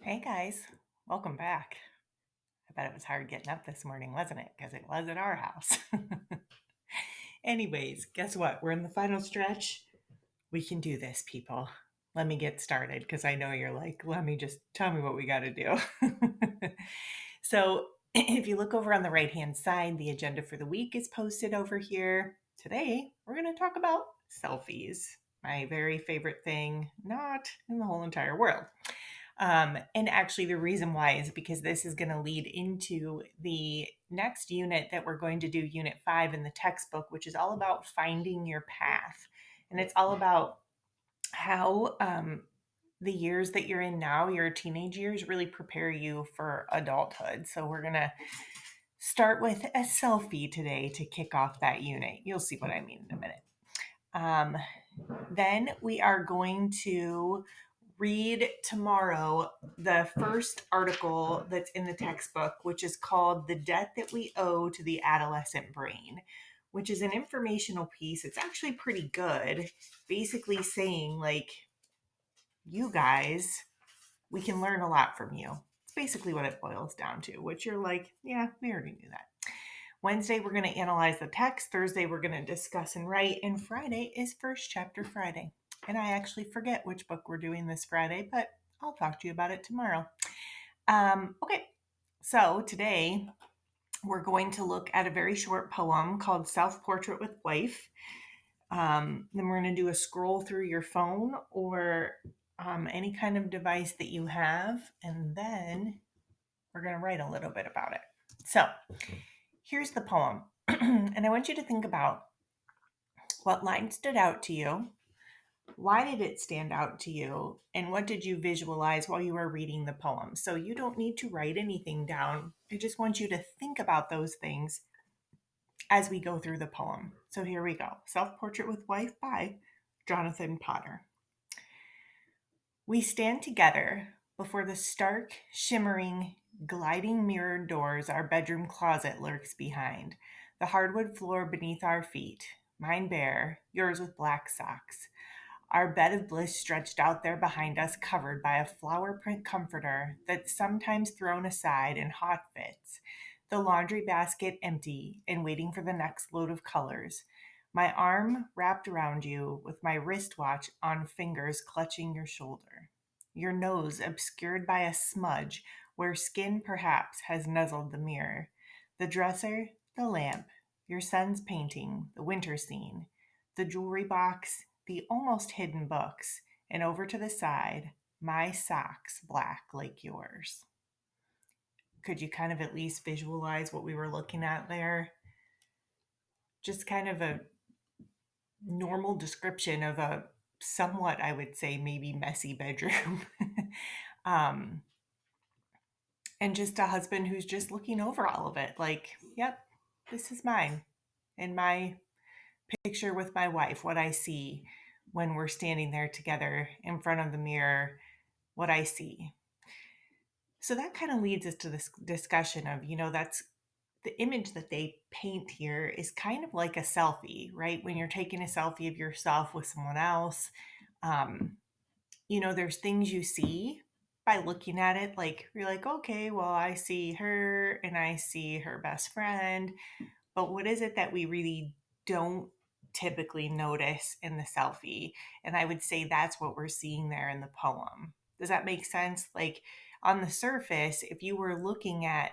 Hey guys, welcome back. I bet it was hard getting up this morning, wasn't it? Because it was at our house. Anyways, guess what? We're in the final stretch. We can do this, people. Let me get started because I know you're like, let me just tell me what we got to do. So, if you look over on the right hand side, the agenda for the week is posted over here. Today, we're going to talk about selfies, my very favorite thing, not in the whole entire world. And actually, the reason why is because this is going to lead into the next unit that we're going to do, Unit 5 in the textbook, which is all about finding your path. And it's all about how the years that you're in now, your teenage years, really prepare you for adulthood. So we're going to start with a selfie today to kick off that unit. You'll see what I mean in a minute. Um, then we are going to read tomorrow the first article that's in the textbook, which is called The Debt That We Owe to the Adolescent Brain, which is an informational piece. It's actually pretty good, basically saying, like, you guys, we can learn a lot from you. It's basically what it boils down to, which you're like, yeah, we already knew that. Wednesday, we're going to analyze the text. Thursday, we're going to discuss and write. And Friday is First Chapter Friday. And I actually forget which book we're doing this Friday, but I'll talk to you about it tomorrow. Okay, so today we're going to look at a very short poem called Self Portrait with Wife. Then we're going to do a scroll through your phone or any kind of device that you have. And then we're going to write a little bit about it. So, here's the poem. And I want you to think about what line stood out to you. Why did it stand out to you? And what did you visualize while you were reading the poem? So you don't need to write anything down. I just want you to think about those things as we go through the poem. So here we go. Self Portrait with Wife by Jonathan Potter. We stand together before the stark, shimmering, gliding mirrored doors our bedroom closet lurks behind, the hardwood floor beneath our feet, mine bare, yours with black socks. Our bed of bliss stretched out there behind us, covered by a flower print comforter that's sometimes thrown aside in hot fits, the laundry basket empty and waiting for the next load of colors. My arm wrapped around you with my wristwatch on fingers clutching your shoulder. Your nose obscured by a smudge where skin perhaps has nuzzled the mirror. The dresser, the lamp, your son's painting, the winter scene, the jewelry box, the almost hidden books, and over to the side, my socks black like yours. Could you kind of at least visualize what we were looking at there? Just kind of a normal description of a somewhat, I would say, maybe messy bedroom. um, and just a husband who's just looking over all of it like, yep, this is mine. And my picture with my wife, what I see when we're standing there together in front of the mirror, what I see. So that kind of leads us to this discussion of, that's the image that they paint here is kind of like a selfie, right? When you're taking a selfie of yourself with someone else, um, there's things you see by looking at it. Like, you're like, okay, well, I see her and I see her best friend. But what is it that we really don't typically notice in the selfie? And I would say that's what we're seeing there in the poem. Does that make sense? Like, on the surface, if you were looking at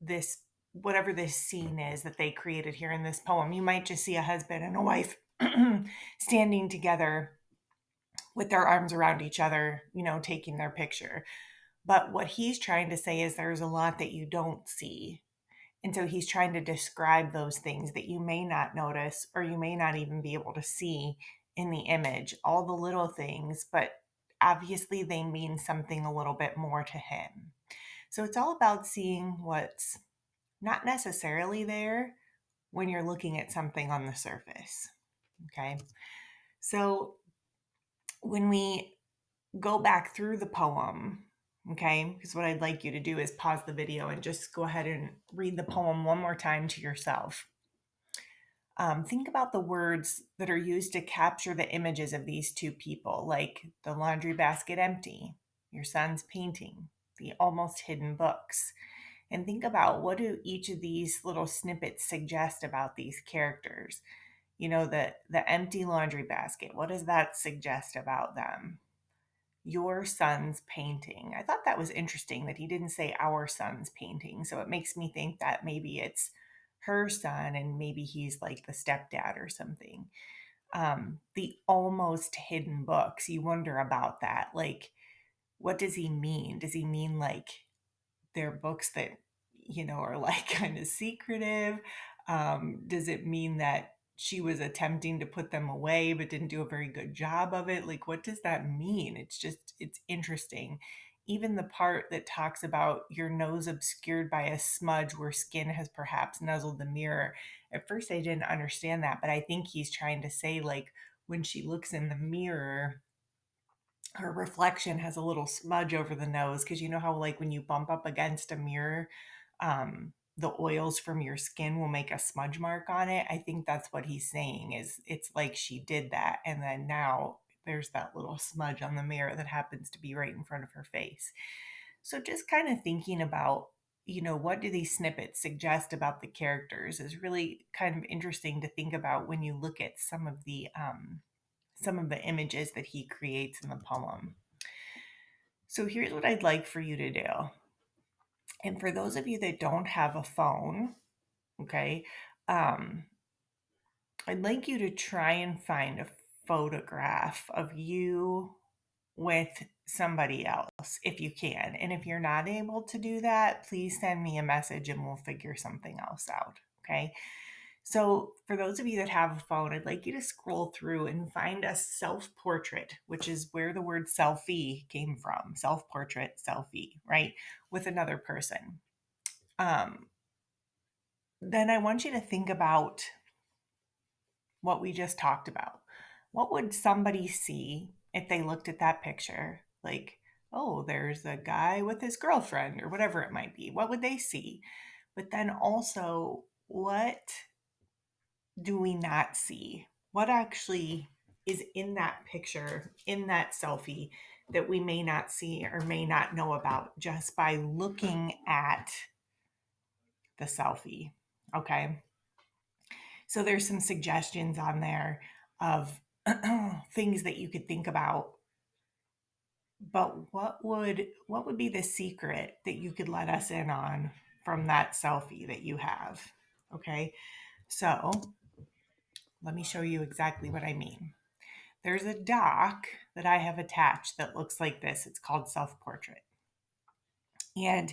this, whatever this scene is that they created here in this poem, you might just see a husband and a wife standing together with their arms around each other, taking their picture. But what he's trying to say is there's a lot that you don't see. And so he's trying to describe those things that you may not notice or you may not even be able to see in the image, all the little things, but obviously they mean something a little bit more to him. So it's all about seeing what's not necessarily there when you're looking at something on the surface. Okay. So when we go back through the poem, okay, because what I'd like you to do is pause the video and just go ahead and read the poem one more time to yourself. Think about the words that are used to capture the images of these two people, like the laundry basket empty, your son's painting, the almost hidden books. And think about, what do each of these little snippets suggest about these characters? The empty laundry basket, what does that suggest about them? Your son's painting. I thought that was interesting that he didn't say our son's painting. So it makes me think that maybe it's her son and maybe he's like the stepdad or something. The almost hidden books, you wonder about that. Like, what does he mean? Does he mean like they're books that, are like kind of secretive? Does it mean that she was attempting to put them away but didn't do a very good job of it? Like, what does that mean? It's interesting. Even the part that talks about your nose obscured by a smudge where skin has perhaps nuzzled the mirror. At first, I didn't understand that, but I think he's trying to say, like, when she looks in the mirror, her reflection has a little smudge over the nose, because you know how, like, when you bump up against a mirror, the oils from your skin will make a smudge mark on it. I think that's what he's saying, is it's like she did that and then now there's that little smudge on the mirror that happens to be right in front of her face. So just kind of thinking about, what do these snippets suggest about the characters is really kind of interesting to think about when you look at some of the images that he creates in the poem. So here's what I'd like for you to do. And for those of you that don't have a phone, okay, um, I'd like you to try and find a photograph of you with somebody else if you can. And if you're not able to do that, please send me a message and we'll figure something else out. Okay. So, for those of you that have a phone, I'd like you to scroll through and find a self portrait, which is where the word selfie came from. Self portrait, selfie, right? With another person. Um, then I want you to think about what we just talked about. What would somebody see if they looked at that picture? Like, oh, there's a guy with his girlfriend or whatever it might be. What would they see? But then also, what do we not see? What actually is in that picture, in that selfie, that we may not see or may not know about just by looking at the selfie? Okay. So there's some suggestions on there of things that you could think about. But what would be the secret that you could let us in on from that selfie that you have? Okay. So let me show you exactly what I mean. There's a doc that I have attached that looks like this. It's called Self Portrait. And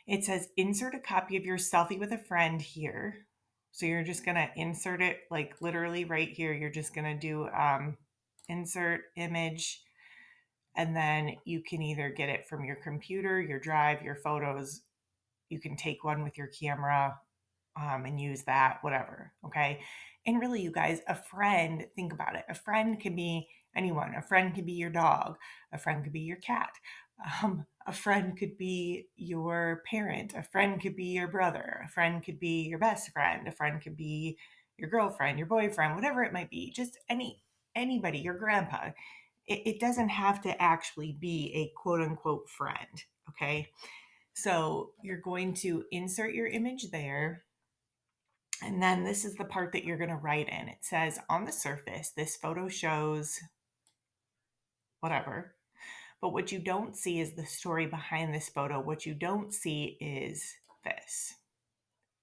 it says insert a copy of your selfie with a friend here. So you're just going to insert it like literally right here. You're just going to do insert image. And then you can either get it from your computer, your drive, your photos. You can take one with your camera and use that, whatever. Okay. And really, you guys, a friend, think about it. A friend can be anyone. A friend could be your dog. A friend could be your cat. A friend could be your parent. A friend could be your brother. A friend could be your best friend. A friend could be your girlfriend, your boyfriend, whatever it might be. Just anybody, your grandpa. It doesn't have to actually be a quote unquote friend. Okay. So you're going to insert your image there. And then this is the part that you're going to write in. It says, on the surface, this photo shows whatever. But what you don't see is the story behind this photo. What you don't see is this.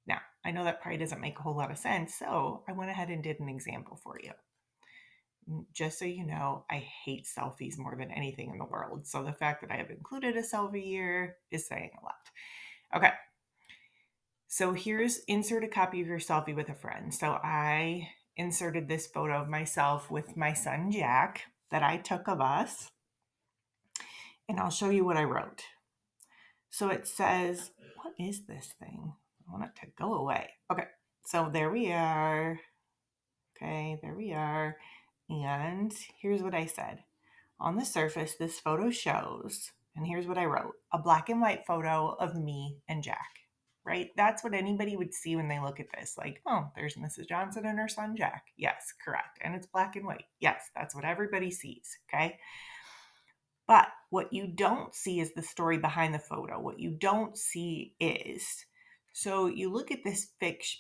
Now, I know that probably doesn't make a whole lot of sense, so I went ahead and did an example for you. Just so you know, I hate selfies more than anything in the world. So the fact that I have included a selfie here is saying a lot. Okay. So here's insert a copy of your selfie with a friend. So I inserted this photo of myself with my son Jack that I took of us. And I'll show you what I wrote. So it says, what is this thing? I want it to go away. Okay. So there we are. Okay, there we are. And here's what I said. On the surface, this photo shows, and here's what I wrote, a black and white photo of me and Jack, right? That's what anybody would see when they look at this. Like, oh, there's Mrs. Johnson and her son Jack. Yes, correct. And it's black and white. Yes, that's what everybody sees. Okay. But what you don't see is the story behind the photo. What you don't see is, so you look at this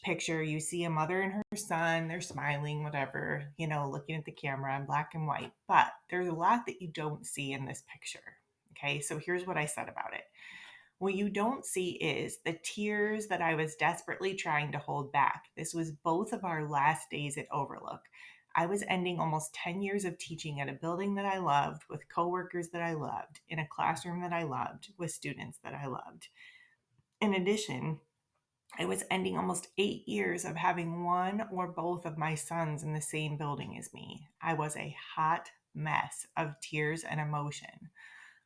picture, you see a mother and her son, they're smiling, whatever, looking at the camera in black and white. But there's a lot that you don't see in this picture. Okay, so here's what I said about it. What you don't see is the tears that I was desperately trying to hold back. This was both of our last days at Overlook. I was ending almost 10 years of teaching at a building that I loved, with coworkers that I loved, in a classroom that I loved, with students that I loved. In addition, I was ending almost 8 years of having one or both of my sons in the same building as me. I was a hot mess of tears and emotion.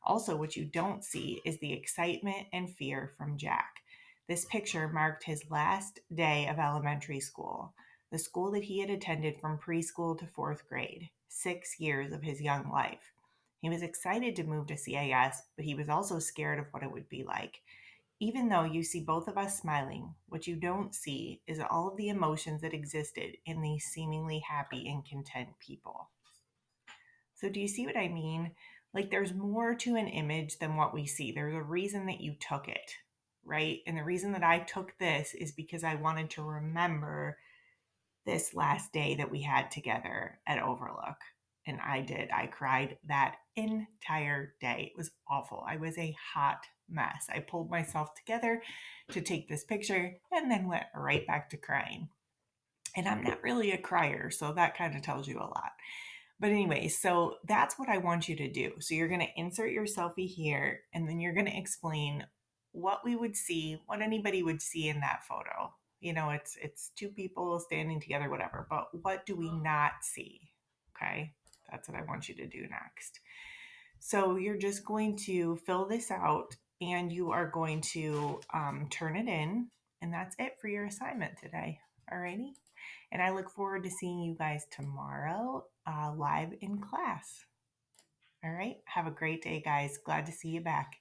Also, what you don't see is the excitement and fear from Jack. This picture marked his last day of elementary school, the school that he had attended from preschool to fourth grade, 6 years of his young life. He was excited to move to CAS, but he was also scared of what it would be like. Even though you see both of us smiling, what you don't see is all of the emotions that existed in these seemingly happy and content people. So, do you see what I mean? Like, there's more to an image than what we see. There's a reason that you took it, right? And the reason that I took this is because I wanted to remember this last day that we had together at Overlook. And I did. I cried that entire day. It was awful. I was a hot mess. I pulled myself together to take this picture and then went right back to crying. And I'm not really a crier, so that kind of tells you a lot. But anyway, so that's what I want you to do. So you're going to insert your selfie here, and then you're going to explain what we would see, what anybody would see in that photo. It's two people standing together, whatever. But what do we not see? Okay, that's what I want you to do next. So you're just going to fill this out, and you are going to turn it in, and that's it for your assignment today. Alrighty. And I look forward to seeing you guys tomorrow live in class. All right. Have a great day, guys. Glad to see you back.